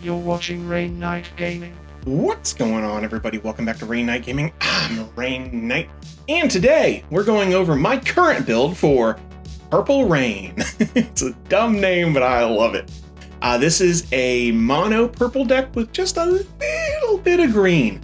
You're watching Rain Knight Gaming. What's going on, everybody? Welcome back to Rain Knight Gaming. I'm Rain Knight, and today we're going over my current build for Purple Rain. It's a dumb name, but I love it. This is a mono purple deck with just a little bit of green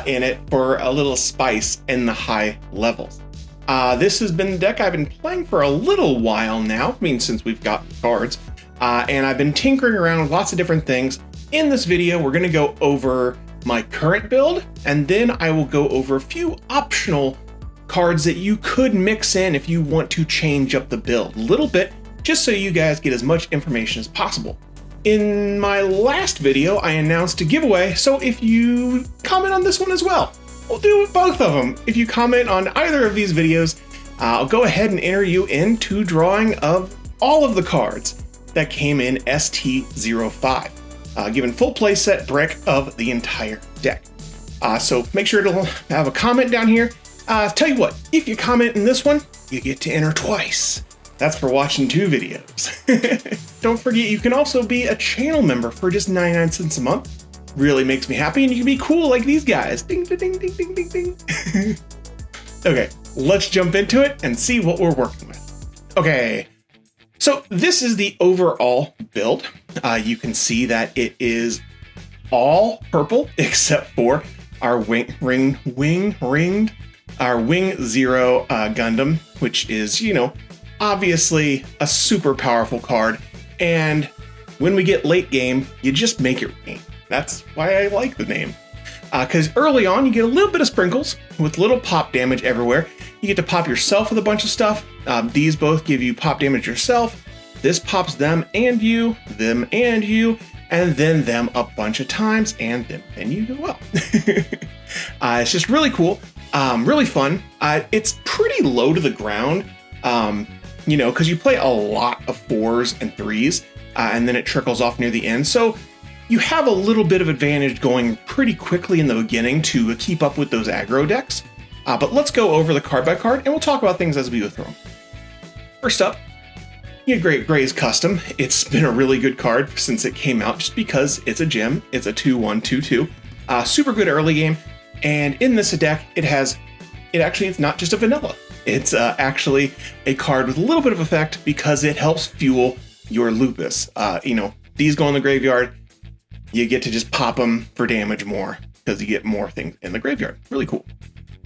in it for a little spice in the high levels. This has been the deck I've been playing for a little while now, I mean, since we've got cards, and I've been tinkering around with lots of different things. In this video, we're going to go over my current build, and then I will go over a few optional cards that you could mix in if you want to change up the build a little bit, just so you guys get as much information as possible. In my last video, I announced a giveaway, so if you comment on this one as well, we'll do both of them. If you comment on either of these videos, I'll go ahead and enter you into drawing of all of the cards that came in ST05. Given full playset brick of the entire deck. So make sure to have a comment down here. Tell you what, if you comment in this one, you get to enter twice. That's for watching 2 videos. Don't forget, you can also be a channel member for just 99 cents a month. Really makes me happy, and you can be cool like these guys. Ding, ding, ding, ding, ding, ding. Okay, let's jump into it and see what we're working with. Okay, so this is the overall build. You can see that it is all purple except for our Wing Zero Gundam, which is, you know, obviously a super powerful card. And when we get late game, you just make it rain. That's why I like the name. Because early on, you get a little bit of sprinkles with little pop damage everywhere. You get to pop yourself with a bunch of stuff. These both give you pop damage yourself. This pops them and you, and then them a bunch of times, and then you do well. It's just really cool, really fun. It's pretty low to the ground, you know, because you play a lot of 4s and 3s, and then it trickles off near the end. So you have a little bit of advantage going pretty quickly in the beginning to keep up with those aggro decks. But let's go over the card by card, and we'll talk about things as we go through them. First up, you get Gray's Custom. It's been a really good card since it came out, just because it's a gem. It's a 2/1/2/2. Super good early game. And in this deck, it's not just a vanilla. It's actually a card with a little bit of effect because it helps fuel your Lupus. You know, these go in the graveyard. You get to just pop them for damage more because you get more things in the graveyard. Really cool.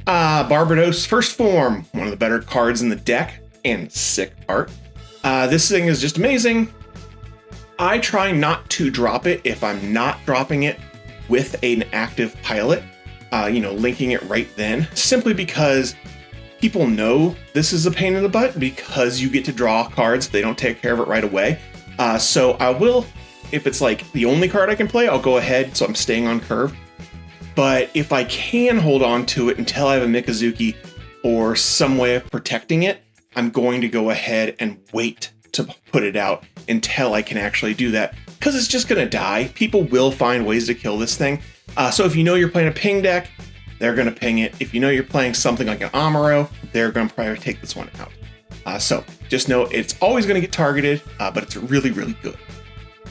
Barbatos First Form, one of the better cards in the deck, and sick art. This thing is just amazing. I try not to drop it if I'm not dropping it with an active pilot, you know, linking it right then, simply because people know this is a pain in the butt because you get to draw cards. They don't take care of it right away. So I will, if it's like the only card I can play, I'll go ahead, so I'm staying on curve. But if I can hold on to it until I have a Mikazuki or some way of protecting it, I'm going to go ahead and wait to put it out until I can actually do that, because it's just going to die. People will find ways to kill this thing. So if you know you're playing a ping deck, they're going to ping it. If you know you're playing something like an Amuro, they're going to probably take this one out. So just know it's always going to get targeted, but it's really, really good.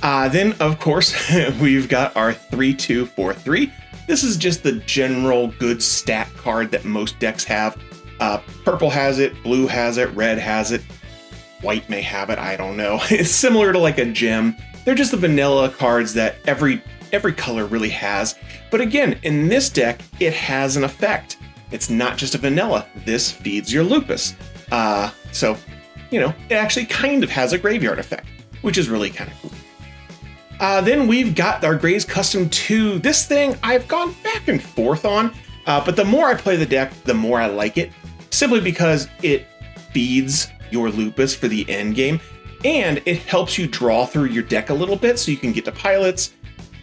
Then, of course, we've got our 3/2/4/3. This is just the general good stat card that most decks have. Purple has it, blue has it, red has it, white may have it, I don't know. It's similar to like a gem. They're just the vanilla cards that every color really has. But again, in this deck, it has an effect. It's not just a vanilla. This feeds your Lupus. So, you know, it actually kind of has a graveyard effect, which is really kind of cool. Then we've got our Gray's Custom 2. This thing I've gone back and forth on, but the more I play the deck, the more I like it. Simply because it feeds your Lupus for the end game, and it helps you draw through your deck a little bit so you can get to pilots,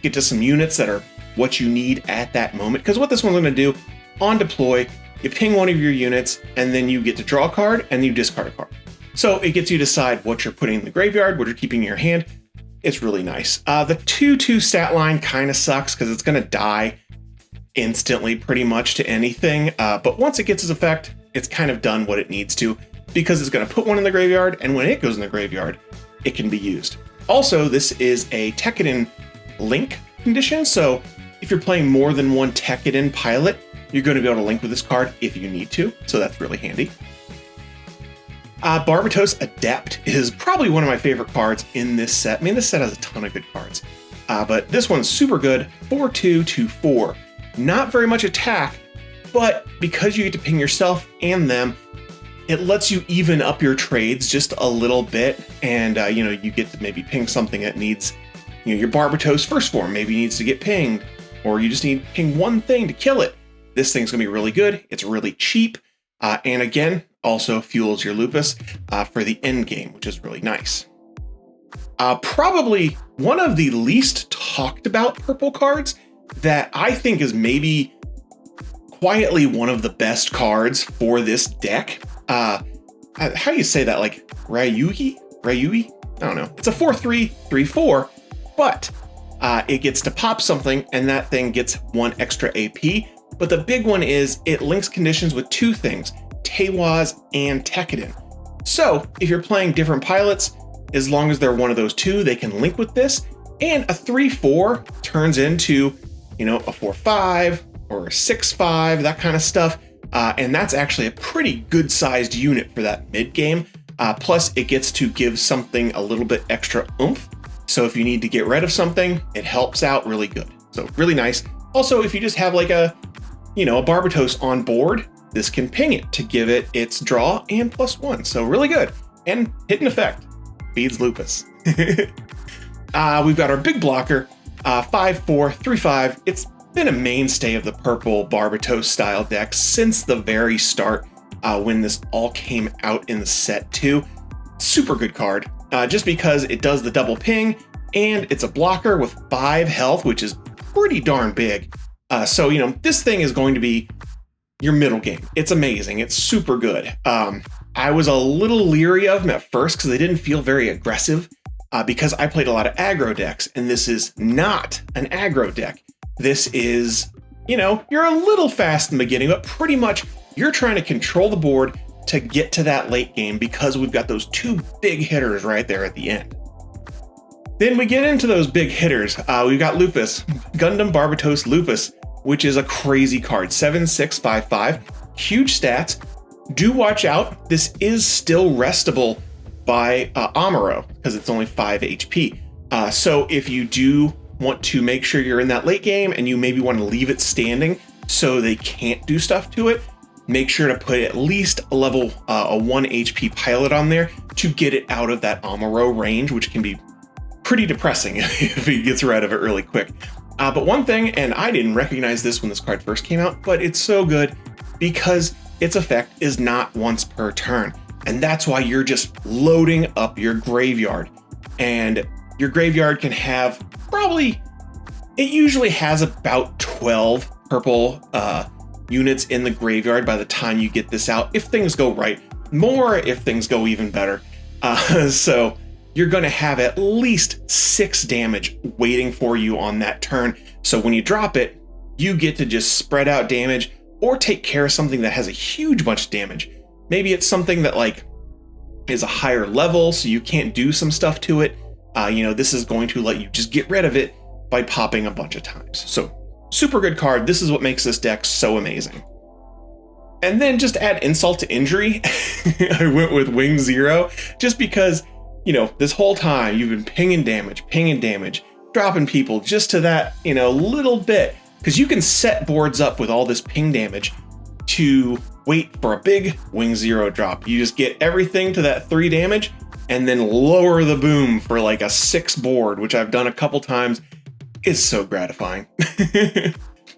get to some units that are what you need at that moment. Because what this one's going to do, on deploy, you ping one of your units, and then you get to draw a card, and you discard a card. So it gets you to decide what you're putting in the graveyard, what you're keeping in your hand. It's really nice. The 2/2 stat line kind of sucks because it's going to die instantly pretty much to anything. But once it gets its effect, it's kind of done what it needs to, because it's going to put one in the graveyard, and when it goes in the graveyard, it can be used. Also, this is a Tekkadan link condition. So if you're playing more than one Tekiden pilot, you're going to be able to link with this card if you need to. So that's really handy. Barbatos Adept is probably one of my favorite cards in this set. I mean, this set has a ton of good cards, but this one's super good. 4/2/4. Not very much attack, but because you get to ping yourself and them, it lets you even up your trades just a little bit. And, you get to maybe ping something that needs, your Barbatos first form maybe needs to get pinged, or you just need to ping one thing to kill it. This thing's going to be really good. It's really cheap. And again, also fuels your Lupus for the end game, which is really nice. Probably one of the least talked about purple cards that I think is maybe quietly one of the best cards for this deck. How do you say that? Like Ryugi? I don't know. It's a 4/3/3/4, but it gets to pop something and that thing gets 1 extra AP. But the big one is it links conditions with 2 things, Teiwaz and Tekiden. So if you're playing different pilots, as long as they're one of those 2, they can link with this. And a 3/4 turns into, a 4/5 or a 6/5, that kind of stuff. And that's actually a pretty good sized unit for that mid game. Plus it gets to give something a little bit extra oomph. So if you need to get rid of something, it helps out really good. So really nice. Also, if you just have like a Barbatos on board, this can ping it to give it its draw and +1. So really good. And hidden effect, feeds Lupus. We've got our big blocker, 5/4/3/5. It's been a mainstay of the purple Barbatos style deck since the very start, when this all came out in the set too. Super good card, just because it does the double ping and it's a blocker with 5 health, which is pretty darn big. So this thing is going to be your middle game. It's amazing. It's super good. I was a little leery of them at first because they didn't feel very aggressive, because I played a lot of aggro decks, and this is not an aggro deck. This is, you're a little fast in the beginning, but pretty much you're trying to control the board to get to that late game because we've got those 2 big hitters right there at the end. Then we get into those big hitters. We've got Lupus, Gundam Barbatos Lupus, which is a crazy card. 7/6/5/5, huge stats. Do watch out. This is still restable by Amuro because it's only 5 HP. So if you do want to make sure you're in that late game and you maybe want to leave it standing so they can't do stuff to it, make sure to put at least a level a 1 HP pilot on there to get it out of that Amuro range, which can be pretty depressing if he gets rid of it really quick. But one thing, and I didn't recognize this when this card first came out, but it's so good because its effect is not once per turn. And that's why you're just loading up your graveyard. And your graveyard can have it usually has about 12 purple units in the graveyard by the time you get this out, if things go right. More if things go even better. So you're going to have at least 6 damage waiting for you on that turn. So when you drop it, you get to just spread out damage or take care of something that has a huge bunch of damage. Maybe it's something that is a higher level, so you can't do some stuff to it. This is going to let you just get rid of it by popping a bunch of times. So super good card. This is what makes this deck so amazing. And then just to add insult to injury, I went with Wing Zero just because, this whole time you've been pinging damage, dropping people just to that, little bit, because you can set boards up with all this ping damage to wait for a big Wing Zero drop. You just get everything to that 3 damage and then lower the boom for like a 6 board, which I've done a couple times. It's so gratifying.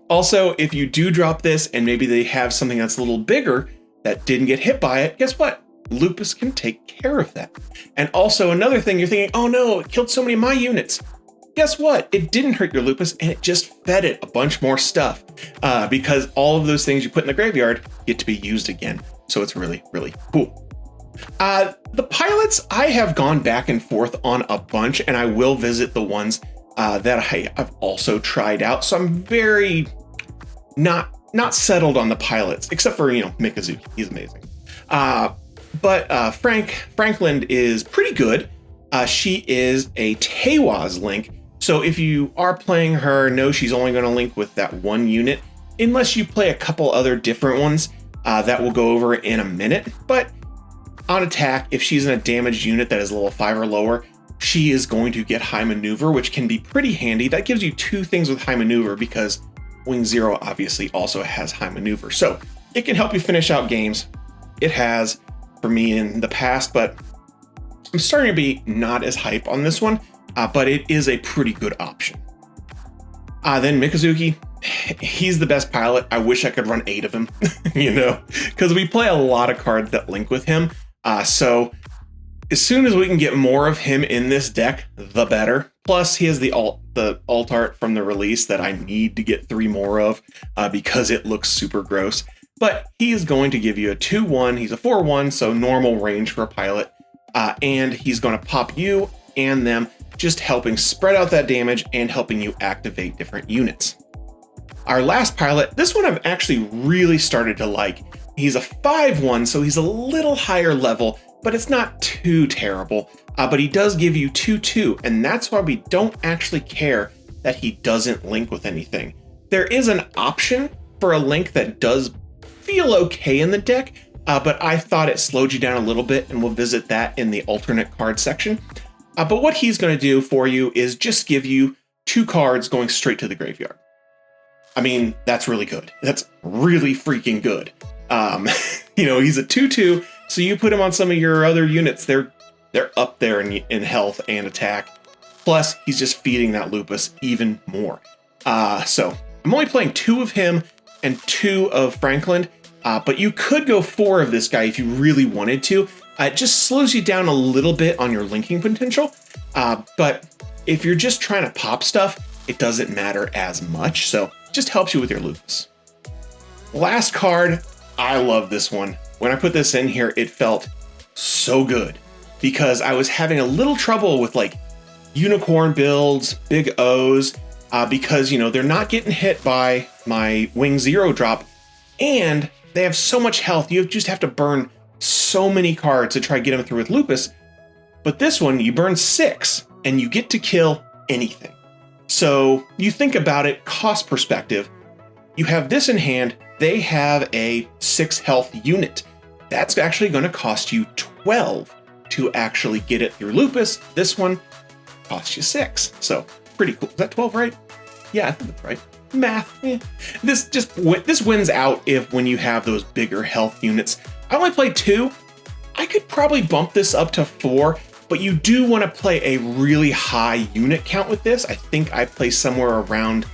Also, if you do drop this and maybe they have something that's a little bigger that didn't get hit by it, guess what? Lupus can take care of that. And also another thing, you're thinking, oh no, it killed so many of my units. Guess what? It didn't hurt your Lupus and it just fed it a bunch more stuff, because all of those things you put in the graveyard get to be used again. So it's really, really cool. The pilots, I have gone back and forth on a bunch, and I will visit the ones that I've also tried out. So I'm very not settled on the pilots, except for, Mikazuki. He's amazing. But Franklin is pretty good. She is a Teiwaz link. So if you are playing her, no, she's only going to link with that one unit, unless you play a couple other different ones that we'll go over in a minute. But on attack, if she's in a damaged unit that is level 5 or lower, she is going to get high maneuver, which can be pretty handy. That gives you two things with high maneuver because Wing Zero obviously also has high maneuver. So it can help you finish out games. It has for me in the past, but I'm starting to be not as hype on this one, but it is a pretty good option. Then Mikazuki, he's the best pilot. I wish I could run 8 of him, you know, because we play a lot of cards that link with him. So as soon as we can get more of him in this deck, the better. Plus, he has the alt art from the release that I need to get 3 more of because it looks super gross. But he is going to give you a 2/1. He's a 4/1, so normal range for a pilot. And he's going to pop you and them, just helping spread out that damage and helping you activate different units. Our last pilot, this one I've actually really started to like. He's a 5/1, so he's a little higher level, but it's not too terrible. But he does give you 2/2, and that's why we don't actually care that he doesn't link with anything. There is an option for a link that does feel okay in the deck, but I thought it slowed you down a little bit, and we'll visit that in the alternate card section. But what he's going to do for you is just give you 2 cards going straight to the graveyard. I mean, that's really good. That's really freaking good. You know, he's a 2/2, so you put him on some of your other units, they're up there in health and attack. Plus, he's just feeding that Lupus even more. So I'm only playing 2 of him and 2 of Franklin, but you could go 4 of this guy if you really wanted to. It just slows you down a little bit on your linking potential, but if you're just trying to pop stuff, it doesn't matter as much, so it just helps you with your Lupus. Last card, I love this one. When I put this in here, it felt so good because I was having a little trouble with like unicorn builds, big O's, because, you know, they're not getting hit by my Wing Zero drop, and they have so much health. You just have to burn so many cards to try to get them through with Lupus. But this one, you burn 6 and you get to kill anything. So you think about it, cost perspective, you have this in hand, they have a 6 health unit. That's actually going to cost you 12 to actually get it through Lupus. This one costs you 6. So pretty cool. Is that 12 right? Yeah, I think that's right. Math. This wins out when you have those bigger health units. I only played 2. I could probably bump this up to 4, but you do want to play a really high unit count with this. I think I play somewhere around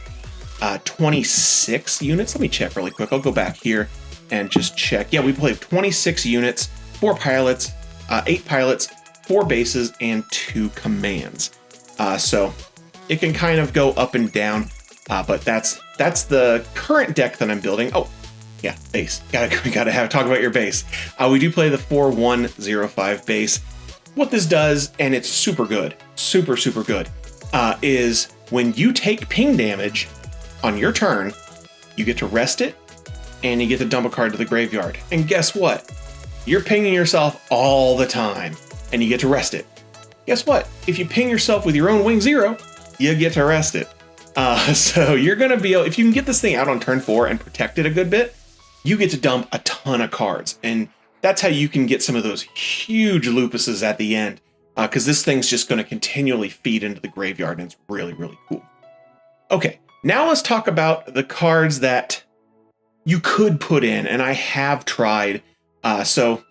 26 units. Let me check really quick. I'll go back here and just check. Yeah, we played 26 units, 4 pilots, 8 pilots, 4 bases, and 2 commands. So it can kind of go up and down, but that's the current deck that I'm building. Oh, yeah, base. We gotta talk about your base. We do play the 4-1-0-5 base. What this does, and it's super good, super good, is when you take ping damage on your turn, you get to rest it, and you get to dump a card to the graveyard. And guess what? You're pinging yourself all the time, and you get to rest it. Guess what? If you ping yourself with your own Wing Zero, you get to rest it. So you're gonna be able, if you can get this thing out on turn 4 and protect it a good bit, you get to dump a ton of cards. And that's how you can get some of those huge Lupuses at the end, because this thing's just gonna continually feed into the graveyard, and it's really cool. Okay, now let's talk about the cards that you could put in, and I have tried. So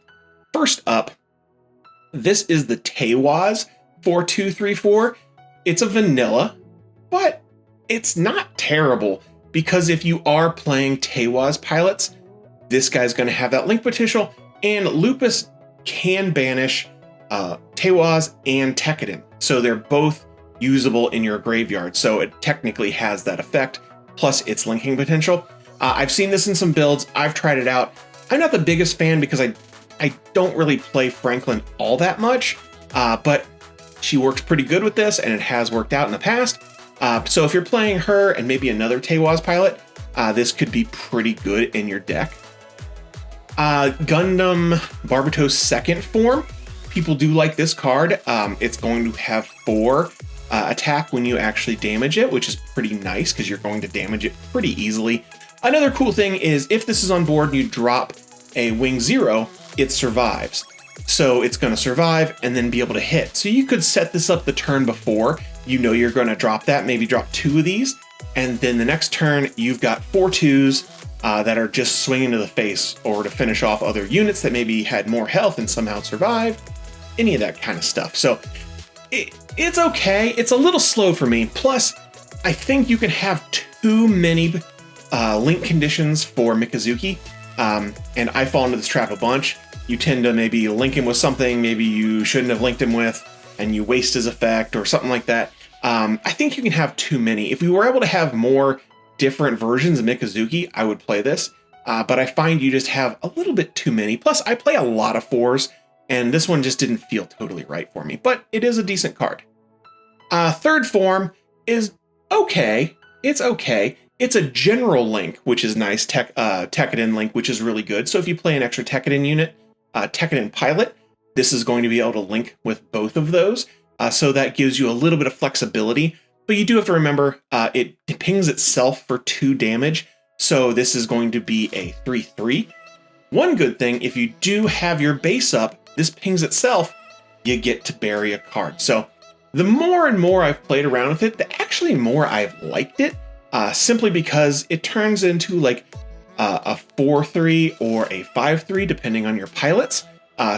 first up, this is the Tewaz 4234. It's a vanilla, but it's not terrible, because if you are playing Tewaz pilots, this guy's going to have that link potential, and Lupus can banish Tewaz and Tekkadan. So they're both usable in your graveyard, so it technically has that effect, plus its linking potential. I've seen this in some builds. I've tried it out. I'm not the biggest fan because I don't really play Franklin all that much, but she works pretty good with this, and it has worked out in the past. So if you're playing her and maybe another Tewaz pilot, this could be pretty good in your deck. Gundam Barbatos second form. People do like this card. It's going to have 4 attack when you actually damage it, which is pretty nice because you're going to damage it pretty easily. Another cool thing is if this is on board and you drop a wing 0, it survives. So it's going to survive and then be able to hit. So you could set this up the turn before. You know you're going to drop that, maybe drop 2 of these, and then the next turn you've got 4 2s that are just swinging to the face or to finish off other units that maybe had more health and somehow survived. Any of that kind of stuff. So it's okay. It's a little slow for me. Plus, I think you can have too many link conditions for Mikazuki, and I fall into this trap a bunch. You tend to maybe link him with something maybe you shouldn't have linked him with, and you waste his effect or something like that. I think you can have too many. If we were able to have more different versions of Mikazuki, I would play this, but I find you just have a little bit too many. Plus, I play a lot of 4s, and this one just didn't feel totally right for me, but it is a decent card. Third form is okay. It's okay. It's a general link, which is nice. Tekkadan link, which is really good. So if you play an extra Tekkadan unit, Tekkadan pilot, this is going to be able to link with both of those. So that gives you a little bit of flexibility, but you do have to remember it pings itself for 2 damage. So this is going to be a 3/3. One good thing, if you do have your base up, this pings itself, you get to bury a card. So the more and more I've played around with it, the actually more I've liked it, simply because it turns into like a 4/3 or a 5/3, depending on your pilots.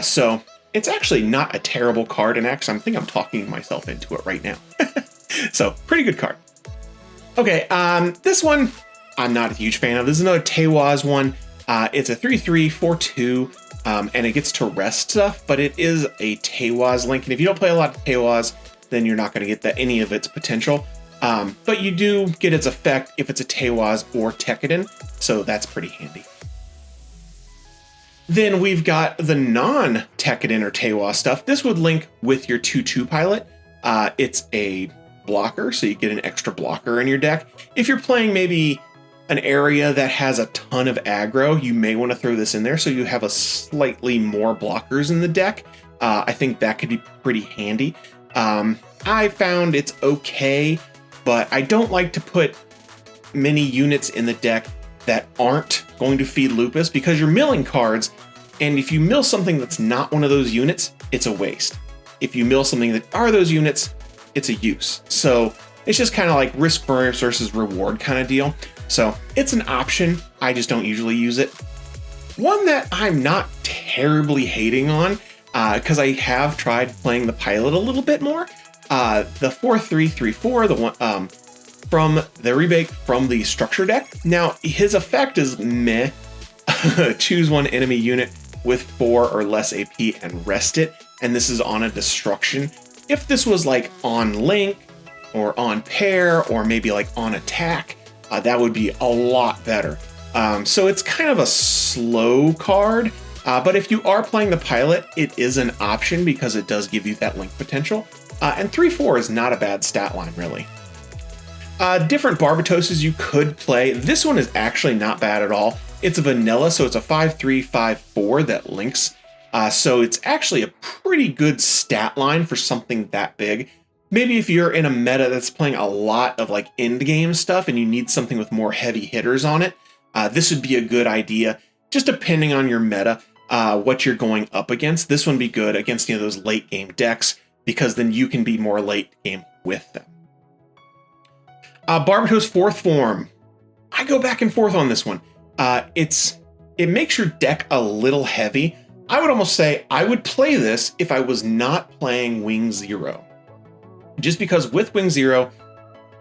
So it's actually not a terrible card, and actually I think I'm talking myself into it right now. So pretty good card. Okay, this one I'm not a huge fan of. This is another Teiwaz one. It's a 3/3, 4/2, and it gets to rest stuff, but it is a Teiwaz link, and if you don't play a lot of Teiwaz, then you're not going to get any of its potential. But you do get its effect if it's a Teiwaz or Tekkadan, so that's pretty handy. Then we've got the non-Tekkadan or Teiwaz stuff. This would link with your 2/2 pilot. It's a blocker, so you get an extra blocker in your deck. If you're playing maybe an area that has a ton of aggro, you may want to throw this in there so you have a slightly more blockers in the deck. I think that could be pretty handy. I found it's okay, but I don't like to put many units in the deck that aren't going to feed Lupus because you're milling cards, and if you mill something that's not one of those units, it's a waste. If you mill something that are those units, it's a use. So it's just kind of like risk versus reward kind of deal. So it's an option. I just don't usually use it. One that I'm not terribly hating on, because I have tried playing the pilot a little bit more. The 4/3/3/4, the one from the rebake from the structure deck. Now his effect is meh. Choose one enemy unit with 4 or less AP and rest it, and this is on a destruction. If this was like on link or on pair or maybe like on attack, that would be a lot better. So it's kind of a slow card. But if you are playing the pilot, it is an option because it does give you that link potential. And 3/4 is not a bad stat line, really. Different Barbatoses you could play. This one is actually not bad at all. It's a vanilla, so it's a 5/3, 5/4 that links. So it's actually a pretty good stat line for something that big. Maybe if you're in a meta that's playing a lot of like end game stuff and you need something with more heavy hitters on it, this would be a good idea. Just depending on your meta, what you're going up against. This one would be good against those late game decks because then you can be more late game with them. Barbatos 4th form. I go back and forth on this one. It makes your deck a little heavy. I would almost say I would play this if I was not playing Wing 0. Just because with Wing 0,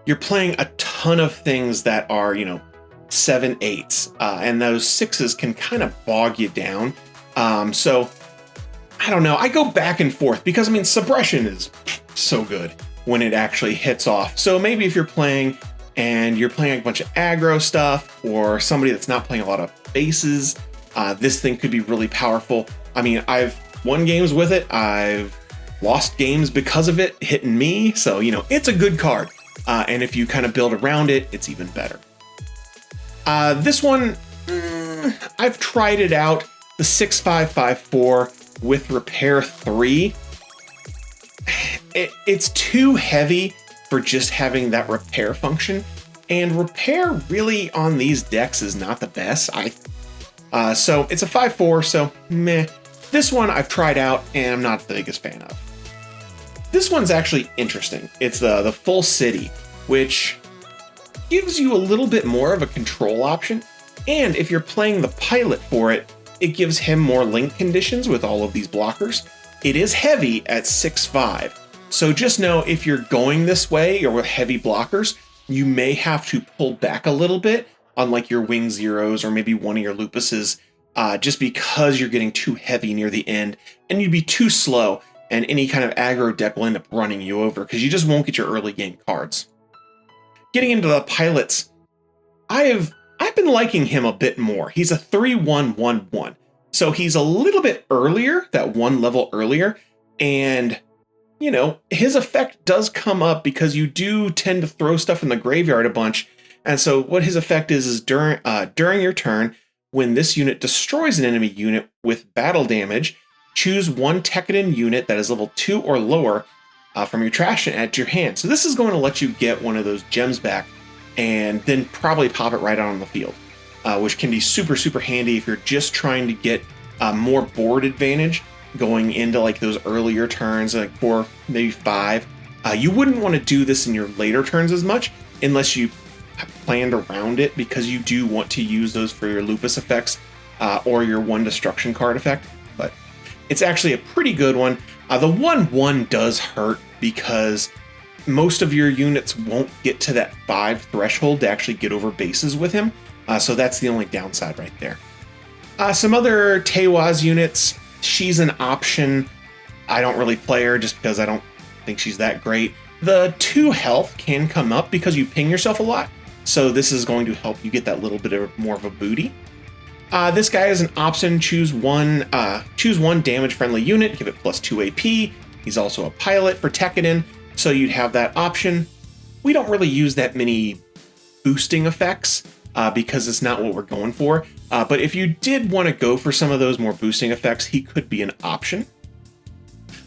you're playing a ton of things that are, 7, 8s, and those 6s can kind of bog you down. So I don't know. I go back and forth because suppression is so good when it actually hits off. So maybe if you're playing and you're playing a bunch of aggro stuff or somebody that's not playing a lot of bases, this thing could be really powerful. I've won games with it. I've lost games because of it hitting me. So, it's a good card. And if you kind of build around it, it's even better. This one, I've tried it out. The 6/5/5/4 with repair 3. It's too heavy for just having that repair function. And repair really on these decks is not the best. So it's a 5/4, so meh. This one I've tried out and I'm not the biggest fan of. This one's actually interesting. It's the full city, which gives you a little bit more of a control option. And if you're playing the pilot for it, it gives him more link conditions with all of these blockers. It is heavy at 6'5". So just know if you're going this way or with heavy blockers, you may have to pull back a little bit on like your Wing Zeros or maybe one of your Lupuses, just because you're getting too heavy near the end and you'd be too slow and any kind of aggro deck will end up running you over because you just won't get your early game cards. Getting into the pilots, I've been liking him a bit more. He's a 3-1-1-1. So he's a little bit earlier, that one level earlier, and you know, his effect does come up because you do tend to throw stuff in the graveyard a bunch. And so what his effect is during your turn, when this unit destroys an enemy unit with battle damage, choose one Tekkadan unit that is level 2 or lower from your trash and add to your hand. So this is going to let you get one of those gems back and then probably pop it right out on the field, which can be super, super handy if you're just trying to get more board advantage going into like those earlier turns, like 4, maybe 5. You wouldn't want to do this in your later turns as much unless you planned around it, because you do want to use those for your Lupus effects or your 1 destruction card effect. But it's actually a pretty good one. The 1/1 does hurt because most of your units won't get to that 5 threshold to actually get over bases with him. So that's the only downside right there. Some other Teiwaz units. She's an option. I don't really play her just because I don't think she's that great. The 2 health can come up because you ping yourself a lot. So this is going to help you get that little bit of more of a booty. This guy is an option. Choose one damage-friendly unit, give it +2 AP. He's also a pilot for Tekkadan, so you'd have that option. We don't really use that many boosting effects because it's not what we're going for. But if you did want to go for some of those more boosting effects, he could be an option.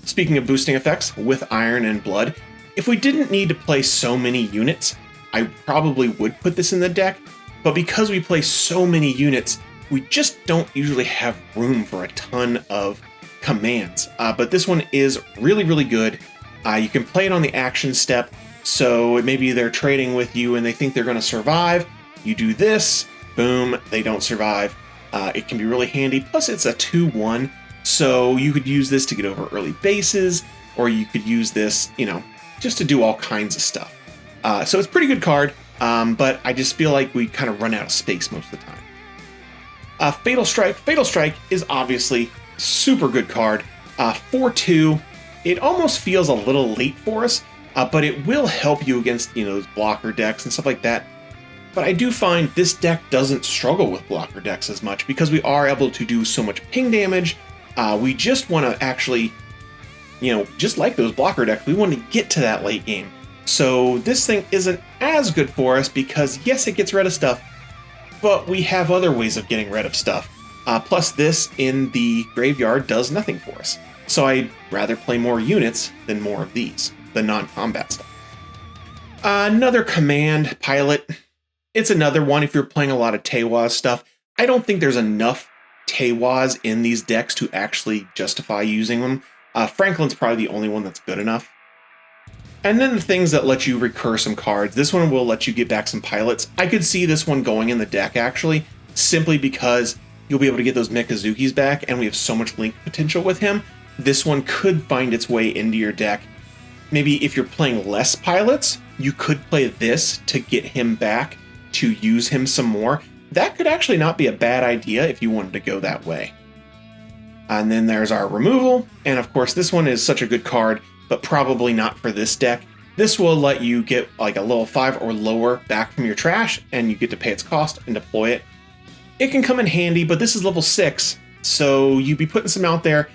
Speaking of boosting effects, with Iron and Blood, if we didn't need to play so many units, I probably would put this in the deck. But because we play so many units, we just don't usually have room for a ton of commands. But this one is really, really good. You can play it on the action step. So maybe they're trading with you and they think they're going to survive. You do this, boom, they don't survive. It can be really handy. Plus it's a 2/1. So you could use this to get over early bases, or you could use this, you know, just to do all kinds of stuff. So it's a pretty good card, but I just feel like we kind of run out of space most of the time. Fatal Strike. Fatal Strike is obviously super good card. 4/2. It almost feels a little late for us, but it will help you against, you know, those blocker decks and stuff like that. But I do find this deck doesn't struggle with blocker decks as much because we are able to do so much ping damage. We just want to actually, you know, just like those blocker decks, we want to get to that late game. So this thing isn't as good for us because, yes, it gets rid of stuff, but we have other ways of getting rid of stuff. Plus this in the graveyard does nothing for us. So I'd rather play more units than more of these, the non-combat stuff. Another command pilot. It's another one if you're playing a lot of Teiwaz stuff. I don't think there's enough Teiwaz in these decks to actually justify using them. Franklin's probably the only one that's good enough. And then the things that let you recur some cards. This one will let you get back some pilots. I could see this one going in the deck actually, simply because you'll be able to get those Mikazukis back and we have so much link potential with him. This one could find its way into your deck. Maybe if you're playing less pilots, you could play this to get him back, to use him some more. That could actually not be a bad idea if you wanted to go that way. And then there's our removal. And of course, this one is such a good card, but probably not for this deck. This will let you get like a level 5 or lower back from your trash, and you get to pay its cost and deploy it. It can come in handy, but this is level 6, so you'd be putting some out there,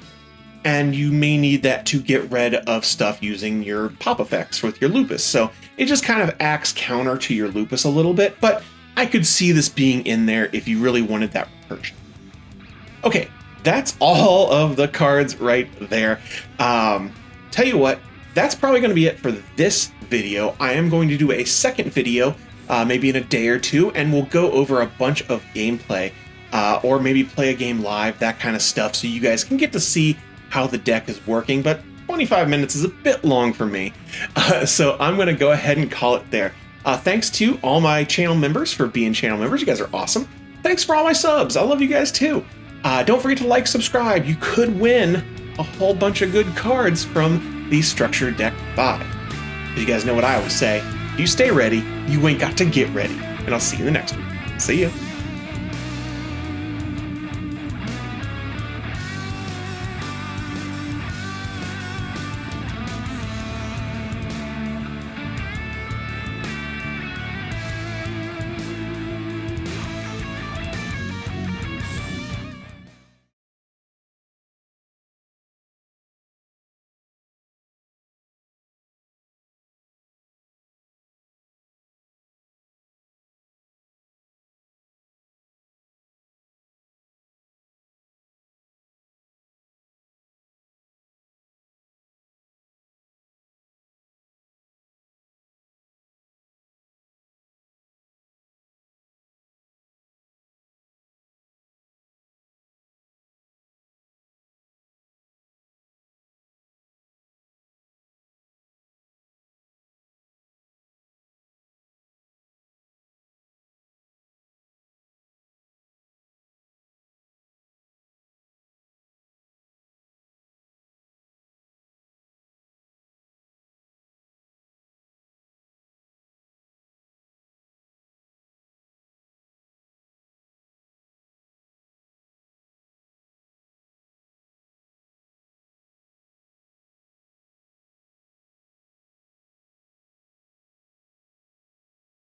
and you may need that to get rid of stuff using your pop effects with your Lupus. So it just kind of acts counter to your Lupus a little bit, but I could see this being in there if you really wanted that recursion. Okay, that's all of the cards right there. Tell you what, that's probably going to be it for this video, I am going to do a second video, maybe in a day or two, and we'll go over a bunch of gameplay, or maybe play a game live, that kind of stuff, so you guys can get to see how the deck is working. But 25 minutes is a bit long for me, so I'm going to go ahead and call it there. Thanks to all my channel members for being channel members. You guys are awesome. Thanks for all my subs. I love you guys too. Don't forget to like, subscribe. You could win a whole bunch of good cards from the Structure Deck 5. You guys know what I always say. If you stay ready, you ain't got to get ready. And I'll see you in the next one. See ya.